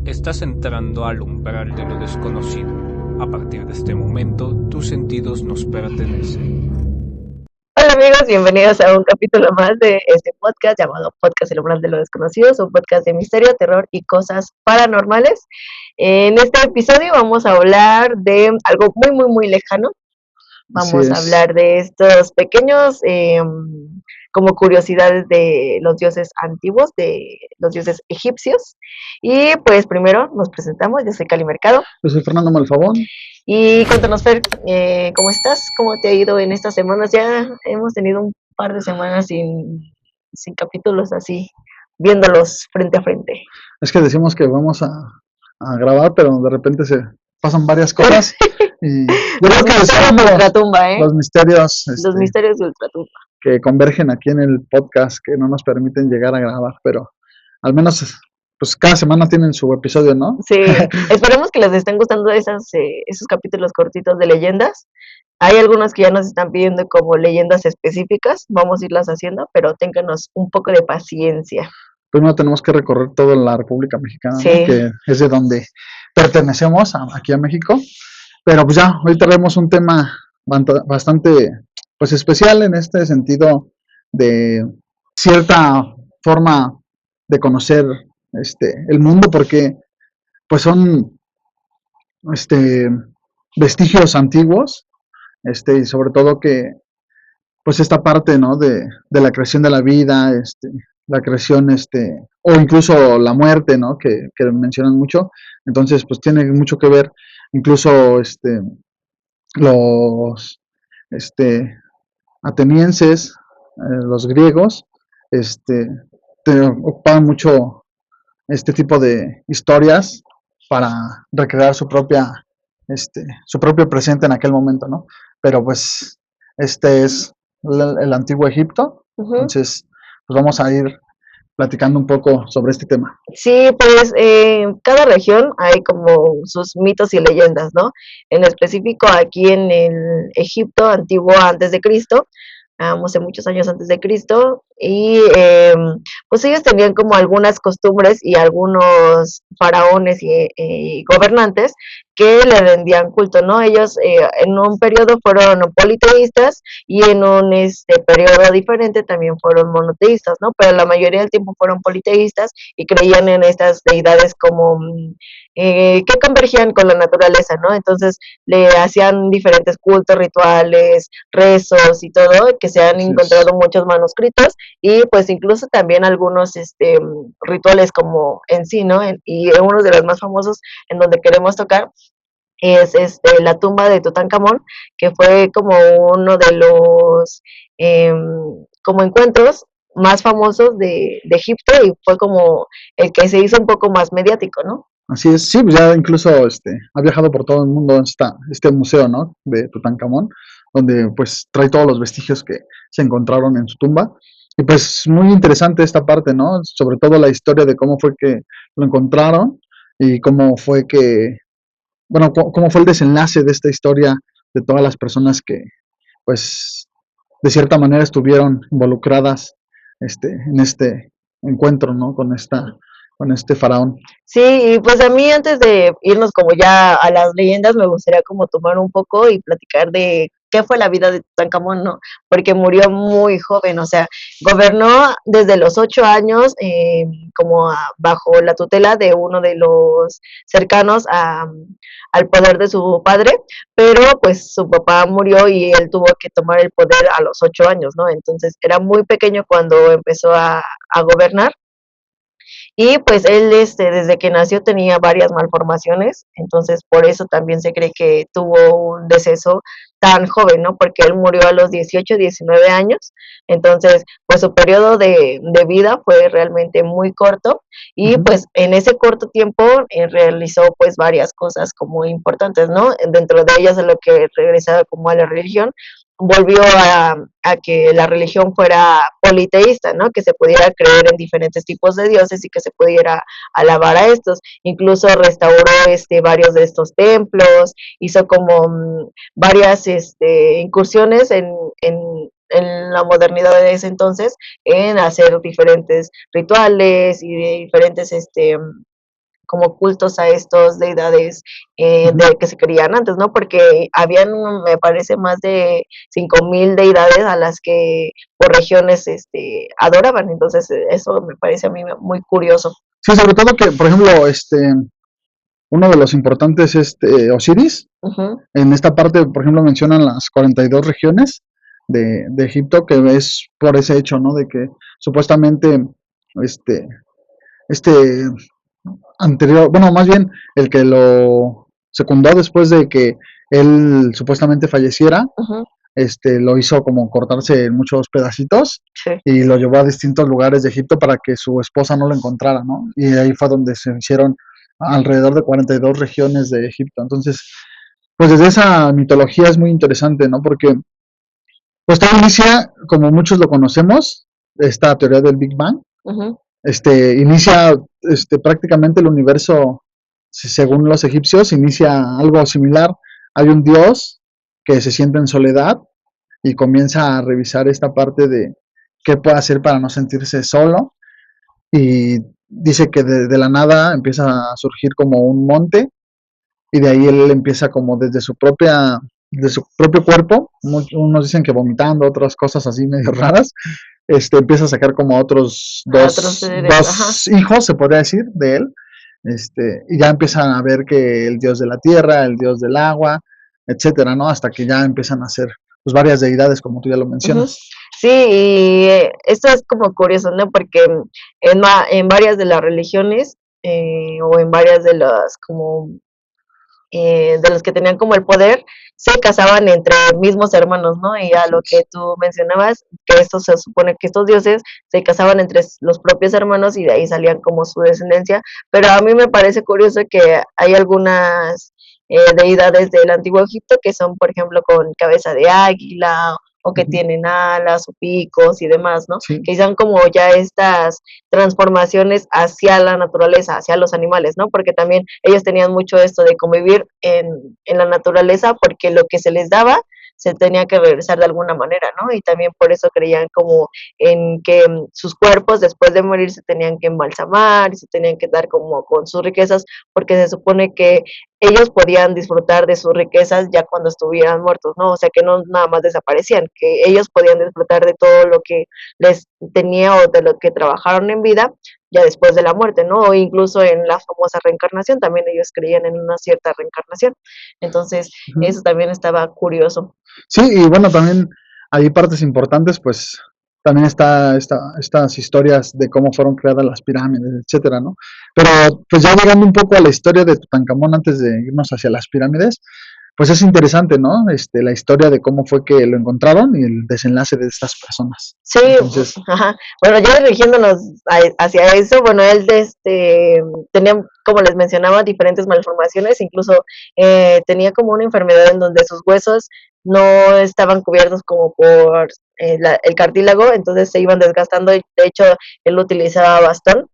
Estás entrando al umbral de lo desconocido. A partir de este momento, tus sentidos nos pertenecen. Hola amigos, bienvenidos a un capítulo más de este podcast llamado Podcast El Umbral de lo Desconocido, un podcast de misterio, terror y cosas paranormales. En este episodio vamos a hablar de algo muy lejano. Así Vamos a es. hablar de estos pequeños como curiosidades de los dioses antiguos, de los dioses egipcios. Y pues primero nos presentamos, yo soy Cali Mercado. Yo soy Fernando Malfabón. Y cuéntanos, Fer, ¿cómo estás? ¿Cómo te ha ido en estas semanas? Ya hemos tenido un par de semanas sin capítulos así, viéndolos frente a frente. Es que decimos que vamos a grabar, pero de repente se pasan varias cosas. Y yo creo que Misterios de Ultratumba, ¿eh? los misterios Los misterios de Ultratumba. que convergen aquí en el podcast, que no nos permiten llegar a grabar, pero al menos pues cada semana tienen su episodio, ¿no? Sí, esperemos que les estén gustando esos capítulos cortitos de leyendas. Hay algunos que ya nos están pidiendo como leyendas específicas, vamos a irlas haciendo, pero ténganos un poco de paciencia. Primero tenemos que recorrer toda la República Mexicana, Sí. ¿no? Que es de donde pertenecemos, aquí a México. Pero pues ya, hoy traemos un tema bastante pues especial en este sentido de cierta forma de conocer el mundo, porque pues son vestigios antiguos, y sobre todo que pues esta parte, ¿no? de la creación de la vida, la creación, o incluso la muerte, ¿no? Que mencionan mucho. Entonces, pues tiene mucho que ver, incluso, los, atenienses, los griegos, ocupaban mucho este tipo de historias para recrear su propio presente en aquel momento, ¿no? Pero pues este es el antiguo Egipto, entonces pues vamos a ir platicando un poco sobre este tema. Sí, pues en cada región hay como sus mitos y leyendas, ¿no? En específico aquí en el Egipto antiguo antes de Cristo, hace muchos años antes de Cristo, y pues ellos tenían como algunas costumbres y algunos faraones y gobernantes que le rendían culto, ¿no? Ellos en un periodo fueron politeístas y en un periodo diferente también fueron monoteístas, ¿no? Pero la mayoría del tiempo fueron politeístas y creían en estas deidades como que convergían con la naturaleza, ¿no? Entonces le hacían diferentes cultos, rituales, rezos y todo, que se han encontrado muchos manuscritos y pues incluso también algunos rituales como en sí, ¿no? Y uno de los más famosos en donde queremos tocar es la tumba de Tutankamón, que fue como uno de los como encuentros más famosos de Egipto y fue como el que se hizo un poco más mediático, ¿no? Así es, sí, pues ya incluso ha viajado por todo el mundo este museo, ¿no? De Tutankamón, donde pues trae todos los vestigios que se encontraron en su tumba. Y pues muy interesante esta parte, ¿no? Sobre todo la historia de cómo fue que lo encontraron y cómo fue que, bueno, cómo fue el desenlace de esta historia de todas las personas que, pues, de cierta manera estuvieron involucradas en este encuentro, ¿no? Con este faraón. Sí, y pues a mí antes de irnos como ya a las leyendas me gustaría como tomar un poco y platicar de qué fue la vida de Tutankamón, ¿no? Porque murió muy joven, o sea, gobernó desde los 8 años como bajo la tutela de uno de los cercanos al poder de su padre, pero pues su papá murió y él tuvo que tomar el poder a los 8 años, ¿no? Entonces era muy pequeño cuando empezó a gobernar. Y pues él desde que nació tenía varias malformaciones, entonces por eso también se cree que tuvo un deceso tan joven, ¿no? Porque él murió a los 18, 19 años, entonces pues su periodo de vida fue realmente muy corto y pues en ese corto tiempo realizó pues varias cosas como importantes, ¿no? Dentro de ellas de lo que regresaba como a la religión, volvió a que la religión fuera politeísta, ¿no? Que se pudiera creer en diferentes tipos de dioses y que se pudiera alabar a estos. Incluso restauró varios de estos templos, hizo como varias incursiones en la modernidad de ese entonces en hacer diferentes rituales y de diferentes como cultos a estos deidades de que se creían antes, ¿no? Porque habían, me parece, más de 5,000 deidades a las que por regiones adoraban. Entonces, eso me parece a mí muy curioso. Sí, sobre todo que, por ejemplo, uno de los importantes es Osiris. Ujú, En esta parte, por ejemplo, mencionan las 42 regiones de Egipto, que es por ese hecho, ¿no? De que supuestamente este, este anterior, bueno, más bien el que lo secundó después de que él supuestamente falleciera, ujú, lo hizo como cortarse en muchos pedacitos sí. y lo llevó a distintos lugares de Egipto para que su esposa no lo encontrara, ¿no? Y ahí fue donde se hicieron alrededor de 42 regiones de Egipto. Entonces, pues desde esa mitología es muy interesante, ¿no? Porque pues todo inicia, como muchos lo conocemos, esta teoría del Big Bang. Ujú, Inicia prácticamente el universo, según los egipcios, inicia algo similar. Hay un dios que se siente en soledad y comienza a revisar esta parte de qué puede hacer para no sentirse solo. Y dice que de la nada empieza a surgir como un monte y de ahí él empieza como de su propio cuerpo, unos dicen que vomitando, otras cosas así medio raras, empieza a sacar como otros a otros seres, ajá. dos hijos, se podría decir, de él, y ya empiezan a ver que el dios de la tierra, el dios del agua, etcétera, ¿no? Hasta que ya empiezan a ser pues varias deidades, como tú ya lo Ujú. mencionas. Sí, y esto es como curioso, ¿no? Porque en varias de las religiones o en varias de las como de los que tenían como el poder, se casaban entre mismos hermanos, ¿no? Y a lo que tú mencionabas, que esto se supone que estos dioses se casaban entre los propios hermanos y de ahí salían como su descendencia, pero a mí me parece curioso que hay algunas deidades del antiguo Egipto que son, por ejemplo, con cabeza de águila o que Ujú. tienen alas o picos y demás, ¿no? Sí. Que sean como ya estas transformaciones hacia la naturaleza, hacia los animales, ¿no? Porque también ellos tenían mucho esto de convivir en la naturaleza porque lo que se les daba se tenía que regresar de alguna manera, ¿no? Y también por eso creían como en que sus cuerpos después de morir se tenían que embalsamar y se tenían que dar como con sus riquezas, porque se supone que ellos podían disfrutar de sus riquezas ya cuando estuvieran muertos, ¿no? O sea, que no nada más desaparecían, que ellos podían disfrutar de todo lo que les tenía o de lo que trabajaron en vida ya después de la muerte, ¿no? O incluso en la famosa reencarnación, también ellos creían en una cierta reencarnación. Entonces, Ujú. eso también estaba curioso. Sí, y bueno, también hay partes importantes, pues también está estas historias de cómo fueron creadas las pirámides, etcétera, ¿no? Pero pues ya llegando un poco a la historia de Tutankamón antes de irnos hacia las pirámides, pues es interesante, ¿no? La historia de cómo fue que lo encontraron y el desenlace de estas personas. Sí, Entonces, ajá. Bueno, ya dirigiéndonos hacia eso, bueno, él tenía, como les mencionaba, diferentes malformaciones, incluso tenía como una enfermedad en donde sus huesos no estaban cubiertos como por el cartílago, entonces se iban desgastando y de hecho él utilizaba bastón.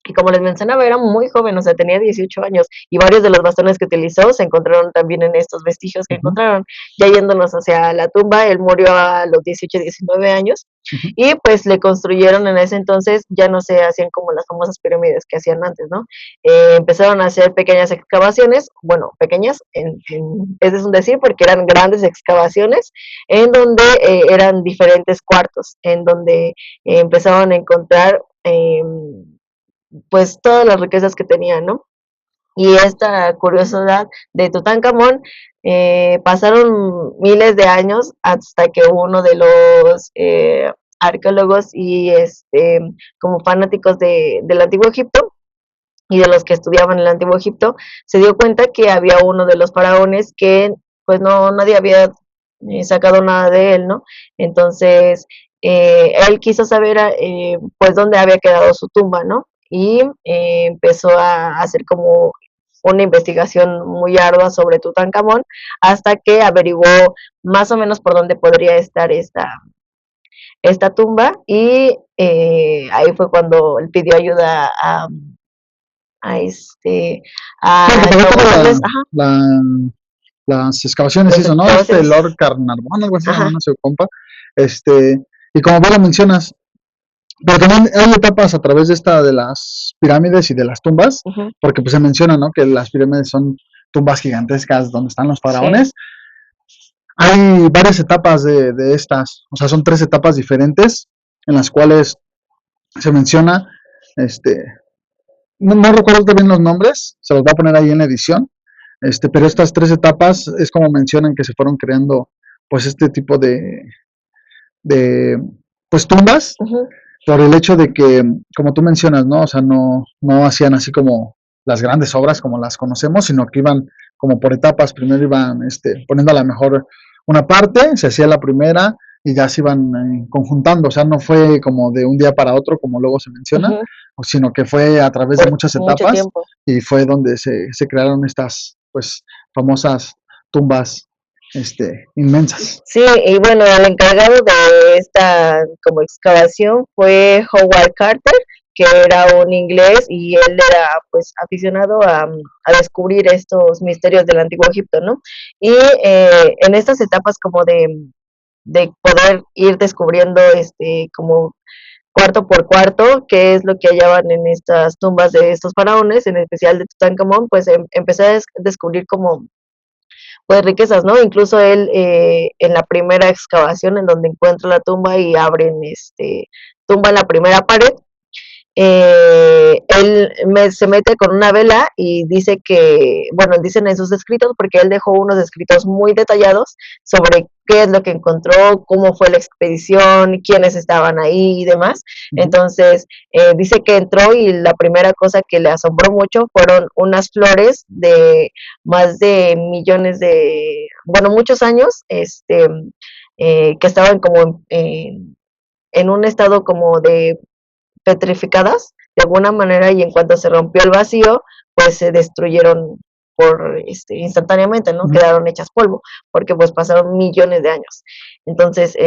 Y como les mencionaba, era muy joven, o sea, tenía 18 años y varios de los bastones que utilizó se encontraron también en estos vestigios que ujú, encontraron. Ya yéndonos hacia la tumba, él murió a los 18, 19 años ujú, y pues le construyeron en ese entonces, ya no se hacían como las famosas pirámides que hacían antes, ¿no? Empezaron a hacer pequeñas excavaciones, bueno, pequeñas, es un decir, porque eran grandes excavaciones, en donde eran diferentes cuartos, en donde empezaron a encontrar pues todas las riquezas que tenía, ¿no? Y esta curiosidad de Tutankamón, pasaron miles de años hasta que uno de los arqueólogos y como fanáticos del antiguo Egipto y de los que estudiaban el antiguo Egipto, se dio cuenta que había uno de los faraones que pues no nadie había sacado nada de él, ¿no? Entonces, él quiso saber pues dónde había quedado su tumba, ¿no? Y empezó a hacer como una investigación muy ardua sobre Tutankamón hasta que averiguó más o menos por dónde podría estar esta tumba y ahí fue cuando él pidió ayuda a sí, porque a fue toda conocerles, ajá, las excavaciones y las eso, ¿no? excavaciones, Lord Carnarvon, algo así se ajá, llama su compa. Este, y como vos lo mencionas, Pero también hay etapas a través de esta de las pirámides y de las tumbas, Ujú. porque pues se menciona, ¿no? Que las pirámides son tumbas gigantescas donde están los Sí. faraones. Hay varias etapas de estas, o sea, son 3 etapas diferentes en las cuales se menciona, este, no recuerdo bien los nombres, se los voy a poner ahí en la edición, pero estas 3 etapas es como mencionan que se fueron creando, pues, este tipo de pues, tumbas, Ujú. por el hecho de que, como tú mencionas, ¿no? O sea, no hacían así como las grandes obras como las conocemos, sino que iban como por etapas. Primero iban poniendo a la mejor una parte, se hacía la primera y ya se iban conjuntando. O sea, no fue como de un día para otro, como luego se menciona, Ujú. sino que fue a través de Por muchas mucho etapas tiempo. y fue donde se crearon estas, pues, famosas tumbas inmensas. Sí, y bueno, el encargado de esta como excavación fue Howard Carter, que era un inglés y él era pues aficionado a descubrir estos misterios del antiguo Egipto, ¿no? Y en estas etapas como de poder ir descubriendo como cuarto por cuarto qué es lo que hallaban en estas tumbas de estos faraones, en especial de Tutankamón, pues empecé a descubrir como pues riquezas, ¿no? Incluso él en la primera excavación en donde encuentra la tumba y abren tumba en la primera pared, se mete con una vela y dice que, bueno, dicen en sus escritos, porque él dejó unos escritos muy detallados sobre qué es lo que encontró, cómo fue la expedición, quiénes estaban ahí y demás. Ujú. Entonces, dice que entró y la primera cosa que le asombró mucho fueron unas flores de más de millones bueno, muchos años, que estaban como en un estado como de petrificadas de alguna manera y en cuanto se rompió el vacío, pues se destruyeron instantáneamente, ¿no? Ujú. Quedaron hechas polvo, porque pues pasaron millones de años. Entonces,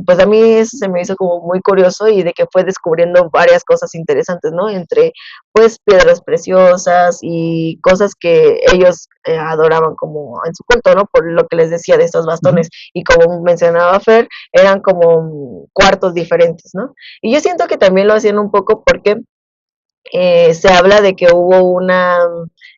pues a mí eso se me hizo como muy curioso y de que fue descubriendo varias cosas interesantes, ¿no? Entre pues piedras preciosas y cosas que ellos adoraban como en su culto, ¿no? Por lo que les decía de estos Ujú. bastones y como mencionaba Fer, eran como cuartos diferentes, ¿no? Y yo siento que también lo hacían un poco porque se habla de que hubo una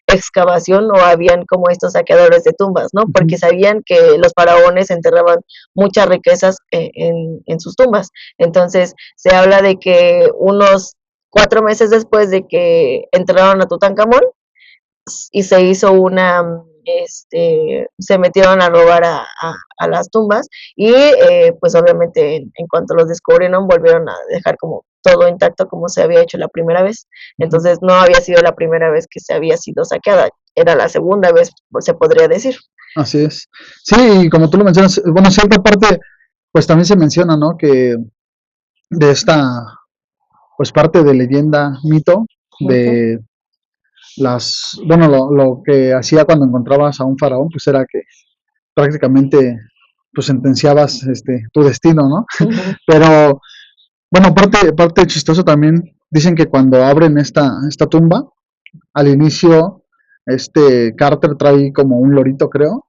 excavación o habían como estos saqueadores de tumbas, ¿no? Porque Ujú. sabían que los faraones enterraban muchas riquezas en sus tumbas. Entonces se habla de que unos 4 meses después de que enterraron a Tutankamón, y se hizo se metieron a robar a las tumbas y pues obviamente en cuanto los descubrieron volvieron a dejar como todo intacto como se había hecho la primera vez. Ujú. Entonces no había sido la primera vez que se había sido saqueada, era la segunda vez, pues, se podría decir. Así es. Sí, y como tú lo mencionas, bueno, cierta parte, pues también se menciona, ¿no? Que de esta, pues parte de leyenda, mito, Ujú. de bueno, lo que hacía cuando encontrabas a un faraón, pues era que prácticamente, pues sentenciabas, tu destino, ¿no? Ujú. Pero, bueno, parte chistoso también, dicen que cuando abren esta tumba, al inicio, Carter trae como un lorito, creo,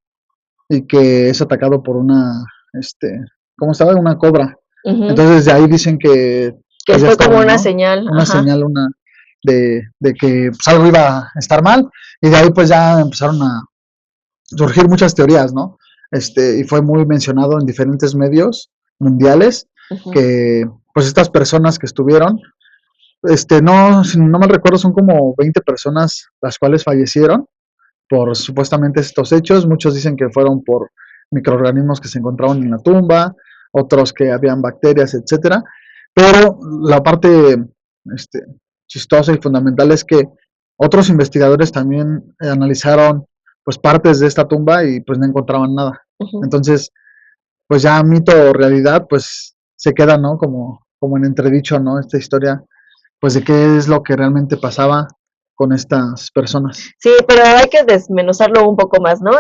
y que es atacado por ¿cómo estaba? Una cobra. Ujú. Entonces de ahí dicen que Que pues ya fue como estaba, una ¿no? señal, Una ajá. señal, de que pues, algo iba a estar mal, y de ahí pues ya empezaron a surgir muchas teorías, ¿no? Y fue muy mencionado en diferentes medios mundiales Ujú. que pues estas personas que estuvieron, no, si no mal recuerdo, son como 20 personas las cuales fallecieron por supuestamente estos hechos. Muchos dicen que fueron por microorganismos que se encontraban en la tumba, otros que habían bacterias, etcétera. Pero la parte este, chistosa y fundamental es que otros investigadores también analizaron pues partes de esta tumba y pues no encontraban nada. Ujú. Entonces, pues ya mito o realidad, pues se queda, ¿no? Como en entredicho, ¿no? Esta historia, pues de qué es lo que realmente pasaba con estas personas. Sí, pero hay que desmenuzarlo un poco más, ¿no?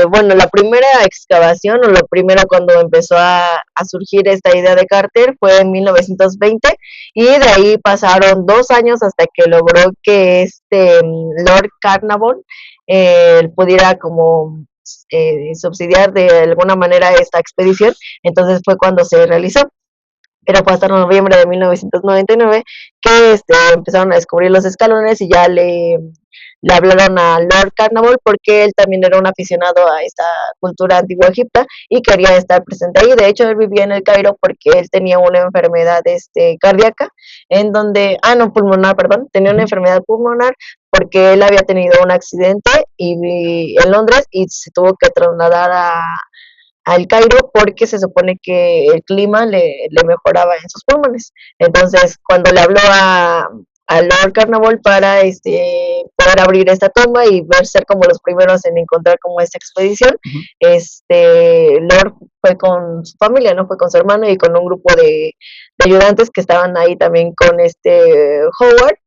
Bueno, la primera excavación o lo primero cuando empezó a surgir esta idea de Carter fue en 1920 y de ahí pasaron 2 años hasta que logró que Lord Carnarvon pudiera como subsidiar de alguna manera esta expedición. Entonces fue cuando se realizó. pero fue hasta noviembre de 1999 que empezaron a descubrir los escalones y ya le hablaron a Lord Carnarvon porque él también era un aficionado a esta cultura antigua egipta y quería estar presente ahí. De hecho, él vivía en el Cairo porque él tenía una enfermedad cardíaca, en donde, no, pulmonar, perdón, tenía una enfermedad pulmonar porque él había tenido un accidente en Londres y se tuvo que trasladar al Cairo porque se supone que el clima le mejoraba en sus pulmones. Entonces, cuando le habló a Lord Carnarvon para poder abrir esta tumba y ver ser como los primeros en encontrar como esta expedición, Lord fue con su familia, no fue con su hermano y con un grupo de ayudantes que estaban ahí también con Howard,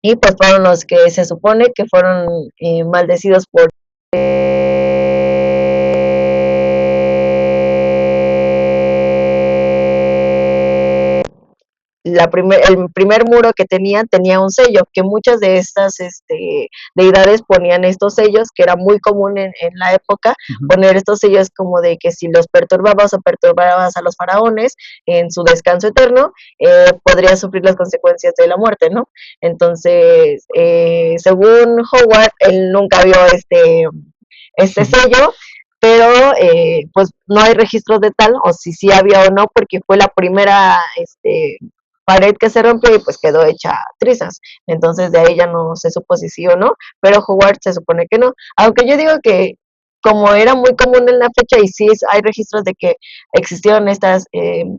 y pues fueron los que se supone que fueron maldecidos por el primer muro que tenía un sello, que muchas de estas deidades ponían estos sellos, que era muy común en la época, poner estos sellos como de que si los perturbabas o perturbabas a los faraones en su descanso eterno, podrías sufrir las consecuencias de la muerte, ¿no? Entonces, según Howard, él nunca vio este sello, pero pues no hay registros de tal, o si sí había o no, porque fue la primera pared que se rompió y pues quedó hecha trizas. Entonces de ahí ya no se supo si sí o no, pero Howard se supone que no. Aunque yo digo que como era muy común en la fecha y sí hay registros de que existieron estas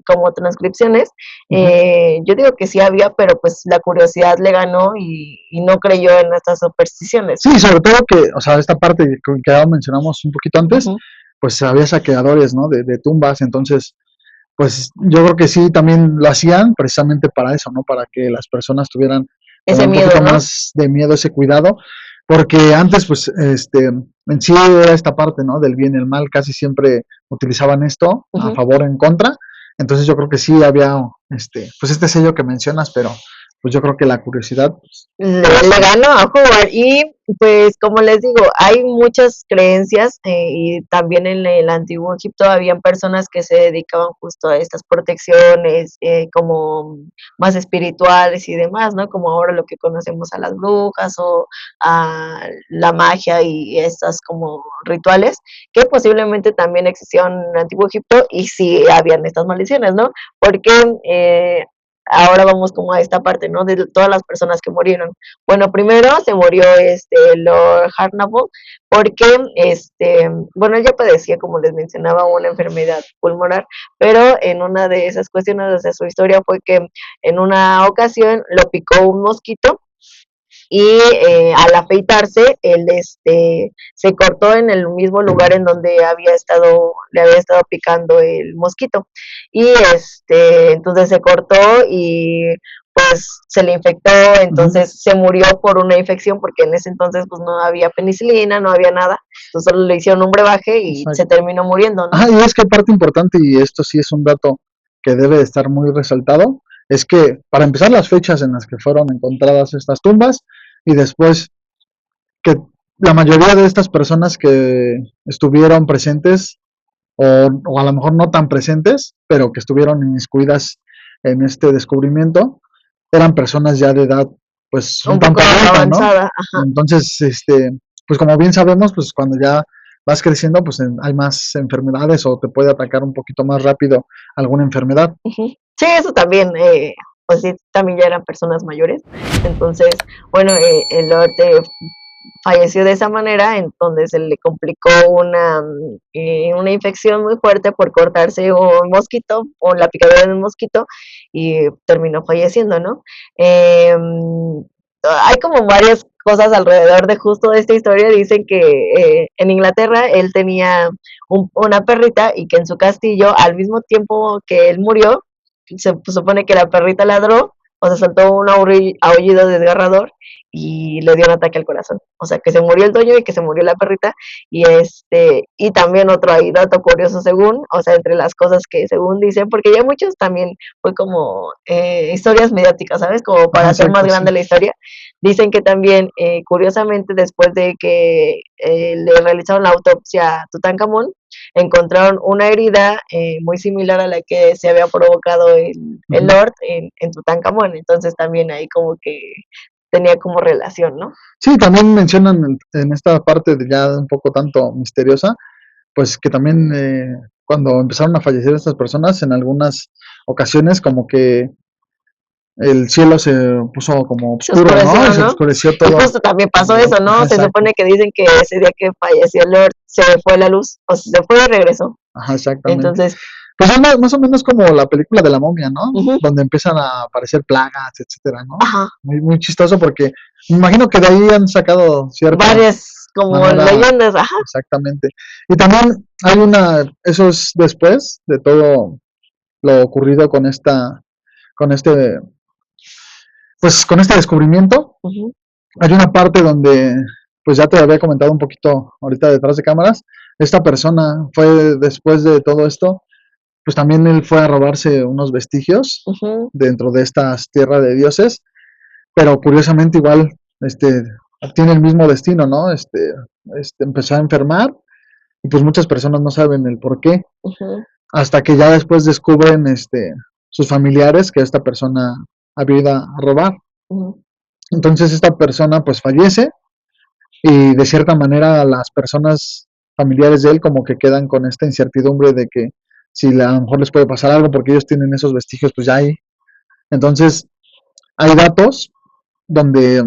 como transcripciones, yo digo que sí había, pero pues la curiosidad le ganó y no creyó en estas supersticiones. Sí, sobre todo que, o sea, esta parte que ya mencionamos un poquito antes, pues había saqueadores, ¿no? De tumbas, entonces pues yo creo que sí también lo hacían precisamente para eso, ¿no? Para que las personas tuvieran ese un miedo, poquito ¿no? más de miedo, ese cuidado, porque antes, pues, en sí era esta parte, ¿no? Del bien y el mal, casi siempre utilizaban esto a favor o en contra, entonces yo creo que sí había, pues este sello que mencionas, pero pues yo creo que la curiosidad pues, le ganó a Howard. Y pues como les digo, hay muchas creencias y también en el antiguo Egipto habían personas que se dedicaban justo a estas protecciones como más espirituales y demás, ¿no? Como ahora lo que conocemos a las brujas o a la magia y estas como rituales que posiblemente también existían en el antiguo Egipto y sí habían estas maldiciones, ¿no? Porque ahora vamos como a esta parte, ¿no? De todas las personas que murieron. Bueno, primero se murió Lord Carnarvon porque bueno, ella padecía, como les mencionaba, una enfermedad pulmonar, pero en una de esas cuestiones de su historia fue que en una ocasión lo picó un mosquito y al afeitarse él se cortó en el mismo lugar en donde le había estado picando el mosquito y entonces se cortó y pues se le infectó, entonces se murió por una infección porque en ese entonces pues no había penicilina, no había nada, entonces solo le hicieron un brebaje y se terminó muriendo, ¿no? Y es que parte importante, y esto sí es un dato que debe de estar muy resaltado, es que para empezar las fechas en las que fueron encontradas estas tumbas y después que la mayoría de estas personas que estuvieron presentes o a lo mejor no tan presentes, pero que estuvieron inmiscuidas en este descubrimiento, eran personas ya de edad pues un tanto avanzada, ¿no? Entonces, pues como bien sabemos, pues cuando ya vas creciendo, pues hay más enfermedades o te puede atacar un poquito más rápido alguna enfermedad. Sí, eso también, pues sí, también ya eran personas mayores. Entonces, bueno, el Lord falleció de esa manera, en donde se le complicó una infección muy fuerte por cortarse un mosquito o la picadura de un mosquito y terminó falleciendo, ¿no? Hay como varias cosas alrededor de justo de esta historia. Dicen que en Inglaterra él tenía una perrita y que en su castillo, al mismo tiempo que él murió, se supone que la perrita ladró o se soltó un aullido desgarrador y le dio un ataque al corazón. O sea, que se murió el dueño y que se murió la perrita. Y también otro ahí dato curioso según, o sea, entre las cosas que según dicen, porque ya muchos también fue como historias mediáticas, ¿sabes? Como para Ajá, hacer más exacto, sí. grande la historia. Dicen que también, curiosamente, después de que le realizaron la autopsia a Tutankamón, encontraron una herida muy similar a la que se había provocado el Ujú. Lord en Tutankamón. Entonces también ahí como que tenía como relación, ¿no? Sí, también mencionan en esta parte de ya un poco tanto misteriosa, pues que también cuando empezaron a fallecer estas personas, en algunas ocasiones como que el cielo se puso como Se oscuro, ¿no? Y oscureció, se ¿no? oscureció Y todo justo también pasó alrededor. eso, Ajá, ¿no? Se exacto. supone que dicen que ese día que falleció Lord se fue la luz, o sea, se fue y regresó. Ajá, exactamente. Entonces, Pues es más o menos como la película de la momia, ¿no? ujú, Donde empiezan a aparecer plagas, etcétera, ¿no? ajá, Muy chistoso porque me imagino que de ahí han sacado cierta varias como manera, leyendas, ajá, exactamente. Y también hay eso es después de todo lo ocurrido con este, pues con este descubrimiento. ujú, Hay una parte donde, pues ya te había comentado un poquito ahorita detrás de cámaras, esta persona fue después de todo esto, pues también él fue a robarse unos vestigios ujú, dentro de estas tierras de dioses, pero curiosamente igual, tiene el mismo destino, ¿no? Empezó a enfermar y pues muchas personas no saben el por qué, ujú, hasta que ya después descubren, sus familiares que esta persona había ido a robar. ujú. Entonces esta persona pues fallece y de cierta manera las personas familiares de él como que quedan con esta incertidumbre de que si a lo mejor les puede pasar algo porque ellos tienen esos vestigios pues ya hay. Entonces hay datos donde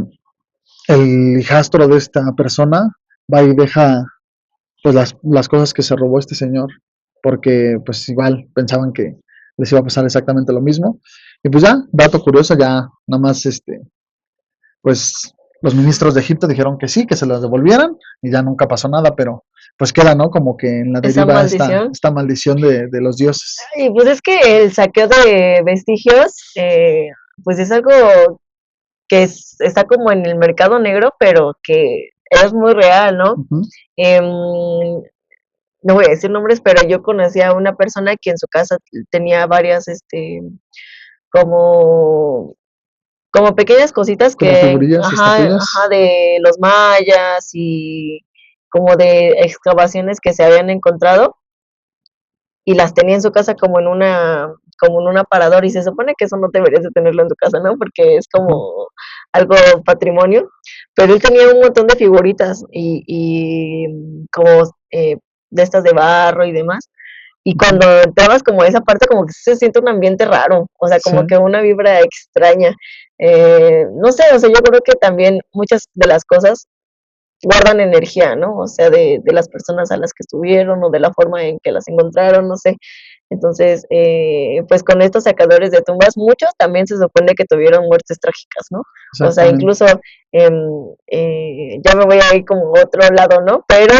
el hijastro de esta persona va y deja pues las cosas que se robó este señor porque pues igual pensaban que les iba a pasar exactamente lo mismo. Y pues ya, dato curioso, ya nada más pues los ministros de Egipto dijeron que sí, que se las devolvieran y ya nunca pasó nada, pero pues queda, ¿no? Como que en la Esa deriva esta, maldición. esta maldición de los dioses. Y pues es que el saqueo de vestigios, pues es algo que está como en el mercado negro, pero que es muy real, ¿no? Ujú, Em, no voy a decir nombres, pero yo conocí a una persona que en su casa tenía varias, como, como pequeñas cositas como que, figurillas, ajá, ajá, estatuillas. de los mayas y como de excavaciones que se habían encontrado y las tenía en su casa como en un aparador y se supone que eso no deberías de tenerlo en tu casa, ¿no? Porque es Ujú, como algo patrimonio, pero él tenía un montón de figuritas y como de estas de barro y demás. Y ujú. cuando entrabas como a esa parte, como que se siente un ambiente raro, o sea, Sí, como que una vibra extraña. No sé, o sea, yo creo que también muchas de las cosas guardan energía, ¿no? O sea, de las personas a las que estuvieron o de la forma en que las encontraron, no sé. Entonces, pues con estos sacadores de tumbas, muchos también se supone que tuvieron muertes trágicas, ¿no? O sea, exactamente. incluso, ya me voy a ir como a otro lado, ¿no? Pero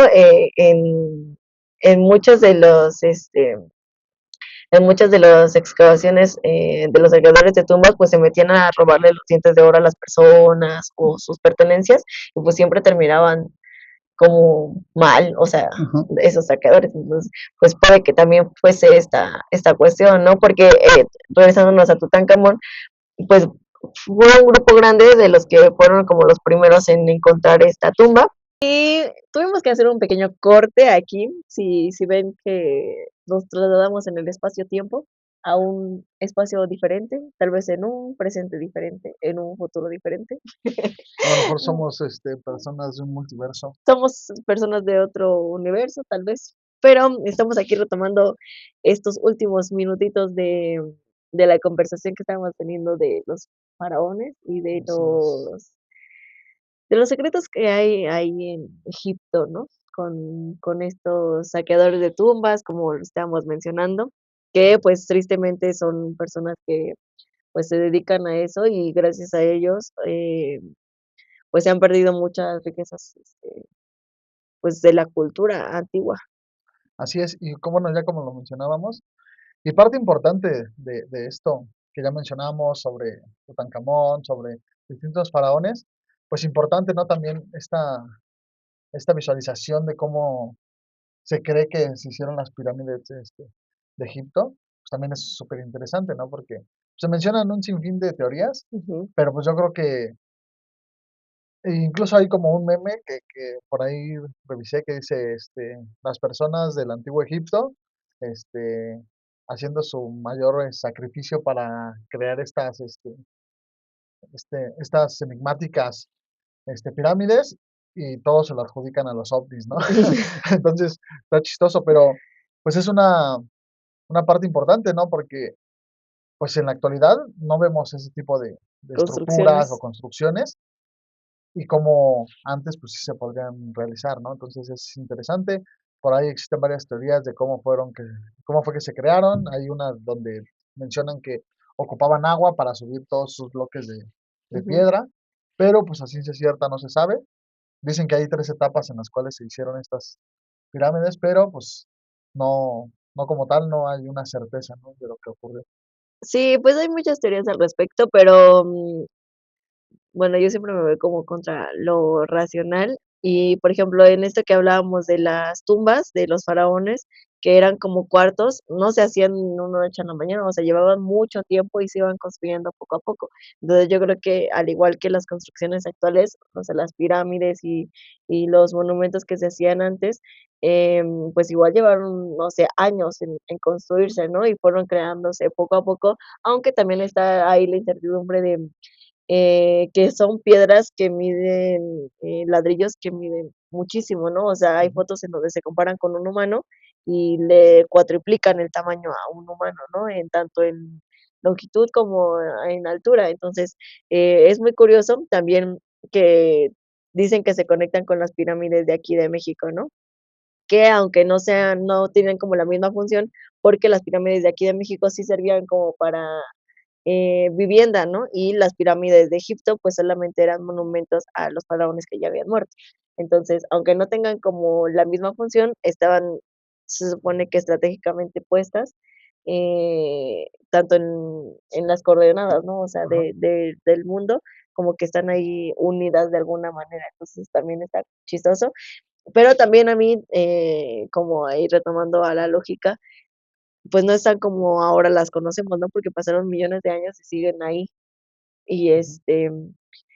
en muchos de los, en muchas de las excavaciones de los saqueadores de tumbas, pues se metían a robarle los dientes de oro a las personas o sus pertenencias y pues siempre terminaban como mal, o sea, Ajá. esos saqueadores. Entonces, pues puede que también fuese esta cuestión, ¿no? Porque regresándonos a Tutankamón, pues fue un grupo grande de los que fueron como los primeros en encontrar esta tumba. Y tuvimos que hacer un pequeño corte aquí, si ven que nos trasladamos en el espacio-tiempo a un espacio diferente, tal vez en un presente diferente, en un futuro diferente. A lo mejor somos personas de un multiverso. Somos personas de otro universo, tal vez, pero estamos aquí retomando estos últimos minutitos de la conversación que estábamos teniendo de los faraones y Así es. de los secretos que hay ahí en Egipto, ¿no? Con estos saqueadores de tumbas, como lo estábamos mencionando, que pues tristemente son personas que pues se dedican a eso y gracias a ellos pues se han perdido muchas riquezas pues de la cultura antigua. Así es, y como bueno, ya como lo mencionábamos, y parte importante de esto que ya mencionamos sobre Tutankamón, sobre distintos faraones, pues importante, ¿no? También esta visualización de cómo se cree que se hicieron las pirámides de Egipto, pues también es súper interesante, ¿no? Porque se mencionan un sinfín de teorías, Ujú. pero pues yo creo que incluso hay como un meme que por ahí revisé que dice, las personas del antiguo Egipto, este, haciendo su mayor sacrificio para crear estas enigmáticas pirámides y todos se lo adjudican a los ovnis, ¿no? Entonces, está chistoso, pero pues es una parte importante, ¿no? Porque pues en la actualidad no vemos ese tipo de estructuras o Construcciones. construcciones y como antes pues sí se podrían realizar, ¿no? Entonces es interesante. Por ahí existen varias teorías de cómo fue que se crearon. Hay una donde mencionan que ocupaban agua para subir todos sus bloques de Ujú. piedra, pero pues a ciencia cierta no se sabe. Dicen que hay 3 etapas en las cuales se hicieron estas pirámides, pero pues no como tal, no hay una certeza, ¿no? De lo que ocurrió. Sí, pues hay muchas teorías al respecto, pero bueno, yo siempre me voy como contra lo racional y, por ejemplo, en esto que hablábamos de las tumbas de los faraones, que eran como cuartos, no se hacían de una noche a la mañana, o sea, llevaban mucho tiempo y se iban construyendo poco a poco. Entonces, yo creo que al igual que las construcciones actuales, o sea, las pirámides y los monumentos que se hacían antes, pues igual llevaron, no sé, años en construirse, ¿no? Y fueron creándose poco a poco, aunque también está ahí la incertidumbre de que son piedras que miden, ladrillos que miden muchísimo, ¿no? O sea, hay Ujú. fotos en donde se comparan con un humano y le cuatriplican el tamaño a un humano, ¿no? En tanto en longitud como en altura. Entonces, es muy curioso también que dicen que se conectan con las pirámides de aquí de México, ¿no? Que aunque no tienen como la misma función, porque las pirámides de aquí de México sí servían como para vivienda, ¿no? Y las pirámides de Egipto, pues solamente eran monumentos a los faraones que ya habían muerto. Entonces, aunque no tengan como la misma función, estaban, se supone que estratégicamente puestas, tanto en las coordenadas, ¿no? O sea, Ajá. del mundo, como que están ahí unidas de alguna manera. Entonces, también está chistoso. Pero también a mí, como ahí retomando a la lógica, pues no están como ahora las conocemos, ¿no? Porque pasaron millones de años y siguen ahí. Y, Ujú.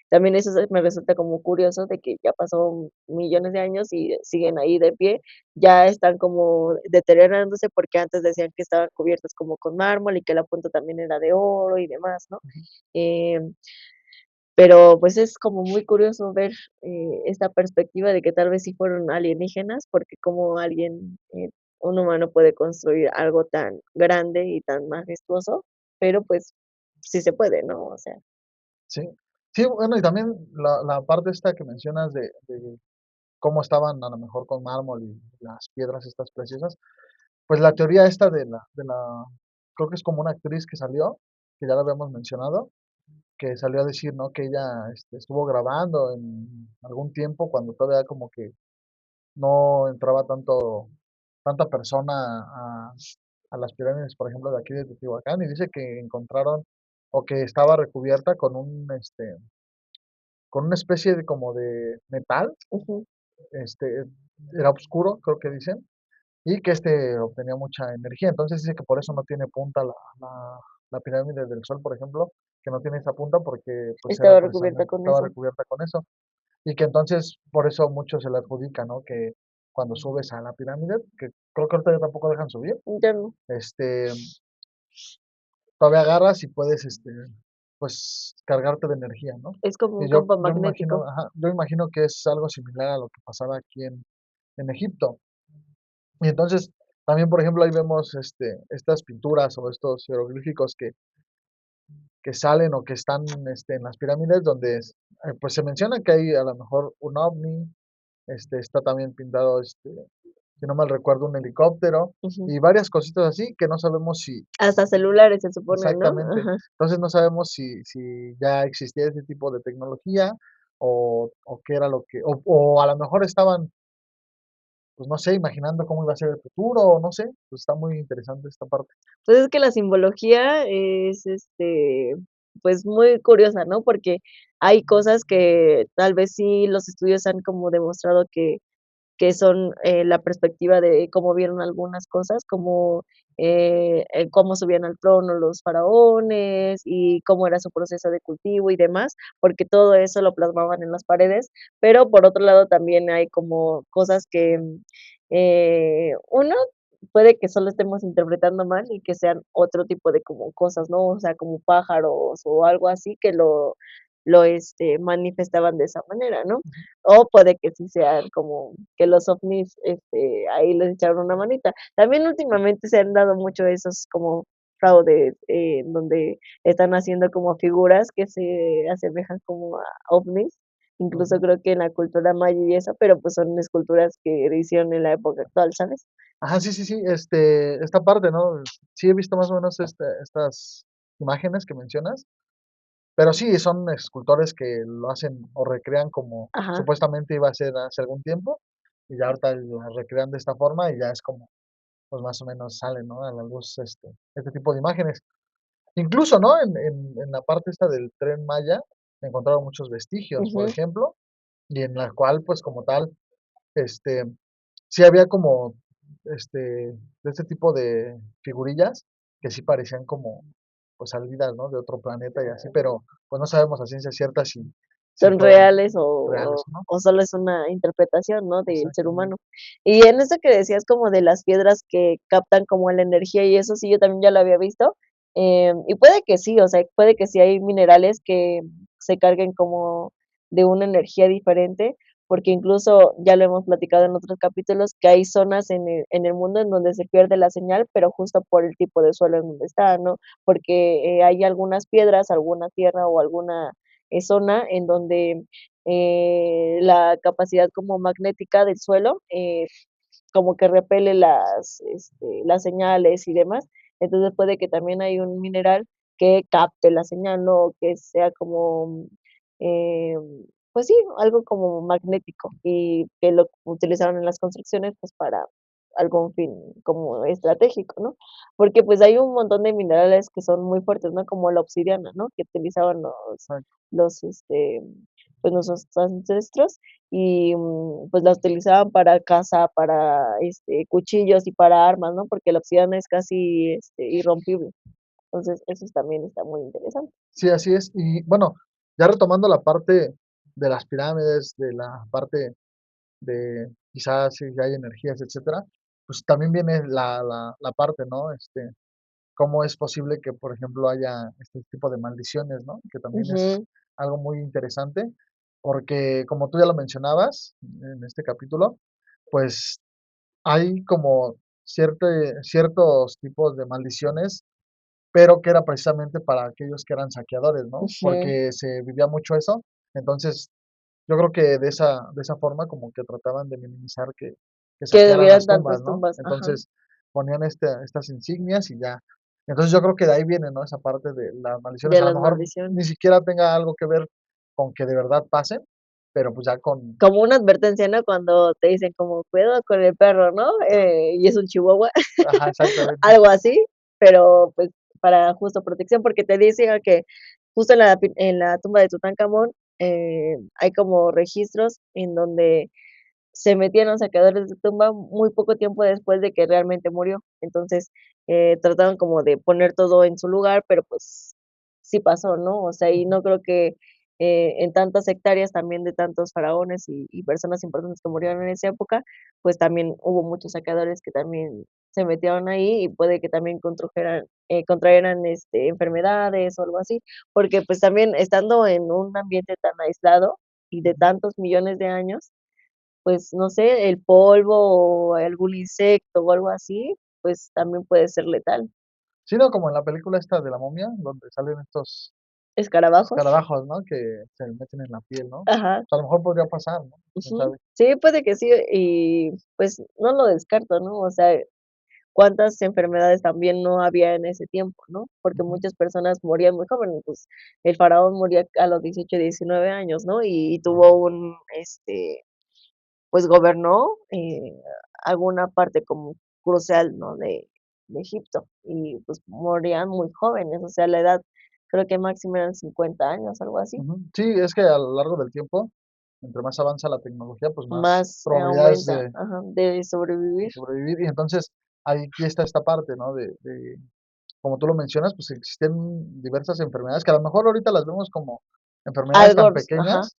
también eso me resulta como curioso de que ya pasó millones de años y siguen ahí de pie, ya están como deteriorándose porque antes decían que estaban cubiertas como con mármol y que la punta también era de oro y demás, ¿no? Ujú. Em, pero, pues, es como muy curioso ver, esta perspectiva de que tal vez sí fueron alienígenas, porque como alguien, un humano puede construir algo tan grande y tan majestuoso, pero, pues, sí se puede, ¿no? O sea, Sí. Sí, bueno, y también la parte esta que mencionas de cómo estaban a lo mejor con mármol y las piedras estas preciosas, pues la teoría esta de la creo que es como una actriz que salió, que ya lo habíamos mencionado, que salió a decir, ¿no? Que ella, estuvo grabando en algún tiempo cuando todavía como que no entraba tanta persona a las pirámides, por ejemplo, de aquí de Teotihuacán, y dice que encontraron o que estaba recubierta con una especie de como de metal, ujú, este, era oscuro, creo que dicen, y que obtenía mucha energía. Entonces dice que por eso no tiene punta la pirámide del Sol, por ejemplo, que no tiene esa punta porque pues era estaba recubierta precisamente, con estaba eso. recubierta con eso. Y que entonces por eso mucho se le adjudica, ¿no? Que cuando subes a la pirámide, que creo que ahorita ya tampoco dejan subir, Ya no, este, todavía agarras y puedes, pues, cargarte de energía, ¿no? es como un Y yo, campo yo me imagino, magnético. ajá, yo imagino que es algo similar a lo que pasaba aquí en Egipto. Y entonces, también, por ejemplo, ahí vemos estas pinturas o estos jeroglíficos que salen o que están en las pirámides, donde pues se menciona que hay a lo mejor un ovni, está también pintado, si no mal recuerdo, un helicóptero Ujú. y varias cositas así que no sabemos si Hasta celulares se supone, ¿no? exactamente. Ajá. Entonces no sabemos si ya existía ese tipo de tecnología o qué era o a lo mejor estaban, pues no sé, imaginando cómo iba a ser el futuro, o no sé, pues está muy interesante esta parte. Pues es que la simbología es, pues, muy curiosa, ¿no? Porque hay cosas que tal vez sí los estudios han como demostrado que son, la perspectiva de cómo vieron algunas cosas, como, el cómo subían al trono los faraones y cómo era su proceso de cultivo y demás, porque todo eso lo plasmaban en las paredes, pero por otro lado también hay como cosas que, uno puede que solo estemos interpretando mal y que sean otro tipo de como cosas, ¿no? O sea, como pájaros o algo así que manifestaban de esa manera, ¿no? O puede que sí sean como que los ovnis, ahí les echaron una manita. También últimamente se han dado mucho esos como fraudes, en donde están haciendo como figuras que se asemejan como a ovnis, incluso Ujú. creo que en la cultura maya y eso, pero pues son esculturas que hicieron en la época actual, ¿sabes? Ajá, sí, sí, sí, esta parte, ¿no? Sí he visto más o menos estas imágenes que mencionas, pero sí, son escultores que lo hacen o recrean como Ajá, supuestamente iba a ser hace algún tiempo, y ya ahorita la recrean de esta forma y ya es como, pues más o menos sale, ¿no? A la luz este tipo de imágenes. Incluso, ¿no? En la parte esta del Tren Maya encontraron muchos vestigios, por ujú. ejemplo, y en la cual, pues como tal, este, sí había como, de este tipo de figurillas que sí parecían como, pues salidas, ¿no? De otro planeta y así, pero pues no sabemos a ciencia cierta si Son fueron reales reales o no. o solo es una interpretación, ¿no?, del ser Exactamente. humano. Y en eso que decías como de las piedras que captan como la energía y eso sí, yo también ya lo había visto, y puede que sí, o sea, puede que sí hay minerales que se carguen como de una energía diferente, porque incluso ya lo hemos platicado en otros capítulos, que hay zonas en el mundo en donde se pierde la señal, pero justo por el tipo de suelo en donde está, ¿no? Porque, hay algunas piedras, alguna tierra o alguna zona en donde la capacidad como magnética del suelo, como que repele las señales y demás. Entonces puede que también hay un mineral que capte la señal, ¿no? Que sea como, pues sí, algo como magnético y que lo utilizaron en las construcciones, pues para algún fin como estratégico, ¿no? Porque pues hay un montón de minerales que son muy fuertes, ¿no? Como la obsidiana, ¿no? Que utilizaban los, pues nuestros ancestros y, pues, la utilizaban para caza, para, cuchillos y para armas, ¿no? Porque la obsidiana es casi, irrompible. Entonces, eso también está muy interesante. Sí, así es. Y bueno, ya retomando la parte de las pirámides, de la parte de quizás si hay energías, etcétera, pues también viene la parte, ¿no? Cómo es posible que, por ejemplo, haya este tipo de maldiciones, ¿no? Que también es Ujú, algo muy interesante, porque como tú ya lo mencionabas en este capítulo, pues hay como ciertos tipos de maldiciones, pero que era precisamente para aquellos que eran saqueadores, ¿no? ujú. Porque se vivía mucho eso. Entonces, yo creo que de esa forma como que trataban de minimizar que Que saquearan hubieran las tumbas, tantas ¿no? tumbas. Ajá. Entonces, ponían estas insignias y ya. Entonces, yo creo que de ahí viene, ¿no? Esa parte de las maldiciones. De A lo las mejor ni maldiciones. siquiera tenga algo que ver con que de verdad pasen, pero pues ya con Como una advertencia, ¿no? Cuando te dicen como: "Cuidado con el perro", ¿no? Y es un chihuahua, ajá, exactamente. algo así, pero, pues, para justo protección, porque te decía que justo en la tumba de Tutankamón, hay como registros en donde se metían los saqueadores de tumba muy poco tiempo después de que realmente murió. Entonces, trataron como de poner todo en su lugar, pero, pues, sí pasó, ¿no? O sea, y no creo que, en tantas hectáreas también de tantos faraones y personas importantes que murieron en esa época, pues, también hubo muchos saqueadores que también se metieron ahí y puede que también contrajeran, enfermedades o algo así, porque, pues, también estando en un ambiente tan aislado y de Ujú. tantos millones de años, pues, no sé, el polvo o algún insecto o algo así, pues, también puede ser letal. Sí, no, como en la película esta de la momia, donde salen estos Escarabajos. escarabajos, ¿no? Que se meten en la piel, ¿no? Ajá, A lo mejor podría pasar, ¿no? Quién ujú. sabe. Sí, puede que sí, y, pues, no lo descarto, ¿no? O sea, cuántas enfermedades también no había en ese tiempo, ¿no? Porque Ujú. muchas personas morían muy jóvenes, pues, el faraón moría a los 18, 19 años, ¿no? Y tuvo pues, gobernó, alguna parte como crucial, ¿no? De Egipto y, pues, morían muy jóvenes, o sea, la edad creo que máximo eran 50 años, algo así, Ujú. Sí, es que a lo largo del tiempo, entre más avanza la tecnología, pues más más probabilidades aumenta, ajá, de sobrevivir. de sobrevivir. Y entonces ahí aquí está esta parte, ¿no? Como tú lo mencionas, pues existen diversas enfermedades que a lo mejor ahorita las vemos como enfermedades tan Algo, ajá, pequeñas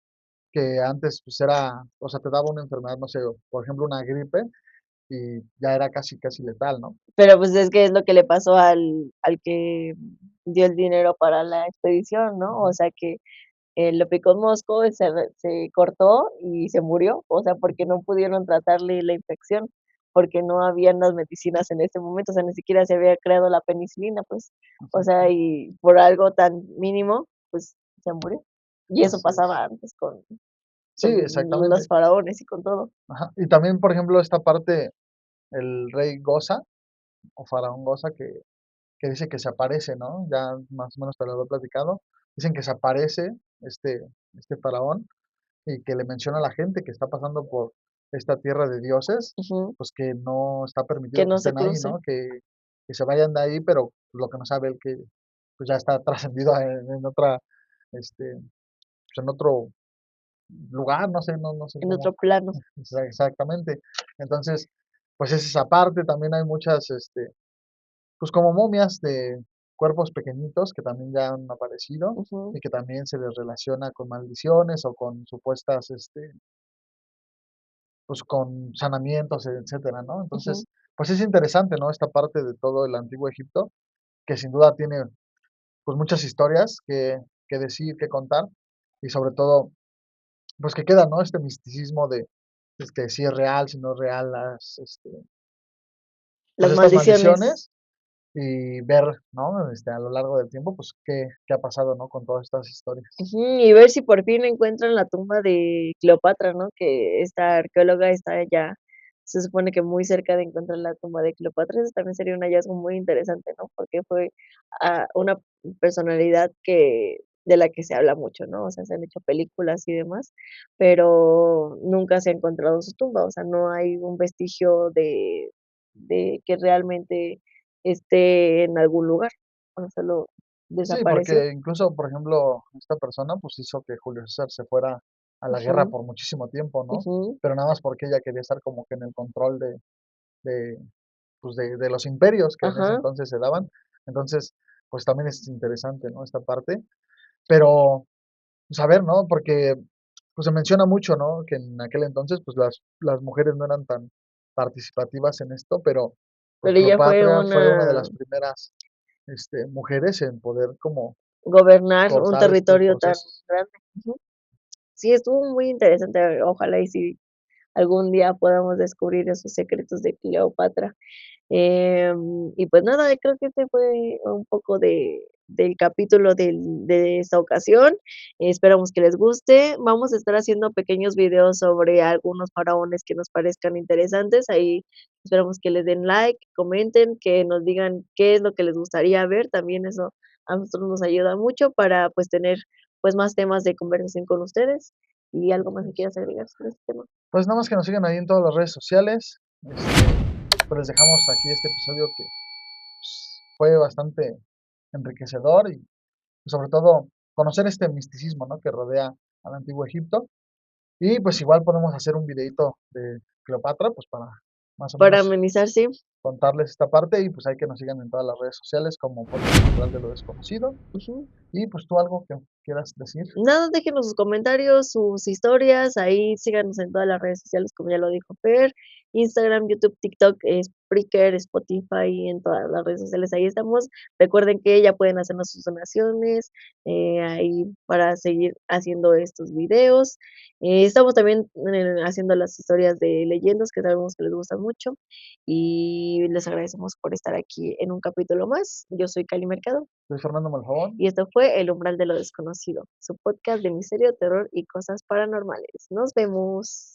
que antes pues era, o sea, te daba una enfermedad, no sé, por ejemplo, una gripe y ya era casi, casi letal, ¿no? pero pues es que es lo que le pasó al que dio el dinero para la expedición, ¿no? O Ujú, sea que lo picó un mosco, se cortó y se murió, o sea, porque no pudieron tratarle la infección, porque no habían las medicinas en ese momento, o sea, ni siquiera se había creado la penicilina, pues, o sea, exacto. y por algo tan mínimo, pues, se murió. Y eso Así es. pasaba antes Sí, con los exactamente. faraones y con todo. Ajá. Y también, por ejemplo, esta parte, el rey Goza o faraón Goza que dice que se aparece, ¿no? Ya más o menos te lo he platicado. Dicen que se aparece este, este faraón y que le menciona a la gente que está pasando por esta tierra de dioses, Ujú, pues que no está que permitido que no se estén ahí, cruce ¿no? Que se vayan de ahí, pero lo que no sabe él que pues ya está trascendido en otra, este, pues en otro lugar, no sé, no sé en cómo otro plano. exactamente. Entonces, pues es esa parte, también hay muchas, pues como momias de cuerpos pequeñitos que también ya han aparecido Ujú, y que también se les relaciona con maldiciones o con supuestas, pues con sanamientos, etcétera, ¿no? ujú. Entonces, pues es interesante, ¿no? Esta parte de todo el antiguo Egipto, que sin duda tiene pues muchas historias que decir, que contar y sobre todo, pues que queda, ¿no? Este misticismo de si es real, si no es real, pues Las estas maldiciones. maldiciones y ver, ¿no? A lo largo del tiempo, pues qué ha pasado, ¿no? Con todas estas historias. Ujú, y ver si por fin encuentran la tumba de Cleopatra, ¿no? Que esta arqueóloga está ya, se supone que muy cerca de encontrar la tumba de Cleopatra. Eso también sería un hallazgo muy interesante, ¿no? Porque fue una personalidad de la que se habla mucho, ¿no? O sea, se han hecho películas y demás, pero nunca se ha encontrado su tumba. O sea, no hay un vestigio de que realmente esté en algún lugar. O sea, solo Sí, desapareció. porque incluso, por ejemplo, esta persona, pues hizo que Julio César se fuera a la guerra Ujú, por muchísimo tiempo, ¿no? ujú. Pero nada más porque ella quería estar como que en el control de, pues de los imperios que en ese Ajá, entonces se daban. Entonces, pues también es interesante, ¿no? Esta parte. Pero, pues a ver, ¿no? Porque pues se menciona mucho, ¿no? Que en aquel entonces, pues las mujeres no eran tan participativas en esto, pero pues pero ella fue Cleopatra fue una de una las primeras, mujeres en poder como gobernar un cortar estos territorio tan procesos. grande. Ujú. Sí, estuvo muy interesante, ojalá y si algún día podamos descubrir esos secretos de Cleopatra. Y pues nada, creo que este fue un poco del capítulo de esta ocasión. Esperamos que les guste. Vamos a estar haciendo pequeños videos sobre algunos faraones que nos parezcan interesantes. Ahí esperamos que les den like, comenten, que nos digan qué es lo que les gustaría ver. También eso a nosotros nos ayuda mucho para pues tener pues más temas de conversación con ustedes. ¿Y algo más que quieras agregar sobre este tema? Pues nada más que nos sigan ahí en todas las redes sociales. Pues les dejamos aquí este episodio que pues, fue bastante enriquecedor y sobre todo conocer este misticismo, ¿no? Que rodea al antiguo Egipto. Y pues igual podemos hacer un videito de Cleopatra, pues para más o Para menos amenizar, sí. contarles esta parte y pues hay que nos sigan en todas las redes sociales como Podcast Cultural de lo Desconocido. Ujú. Y pues tú algo que quieras decir. Nada, déjenos sus comentarios, sus historias, ahí síganos en todas las redes sociales, como ya lo dijo Fer, Instagram, YouTube, TikTok, Spreaker, Spotify, en todas las redes sociales, ahí estamos. Recuerden que ya pueden hacernos sus donaciones, ahí para seguir haciendo estos videos. Estamos también haciendo las historias de leyendas que sabemos que les gustan mucho y les agradecemos por estar aquí en un capítulo más. Yo soy Cali Mercado. Soy Fernando Malfavón. Y esto fue El Umbral de lo Desconocido, su podcast de misterio, terror y cosas paranormales. Nos vemos.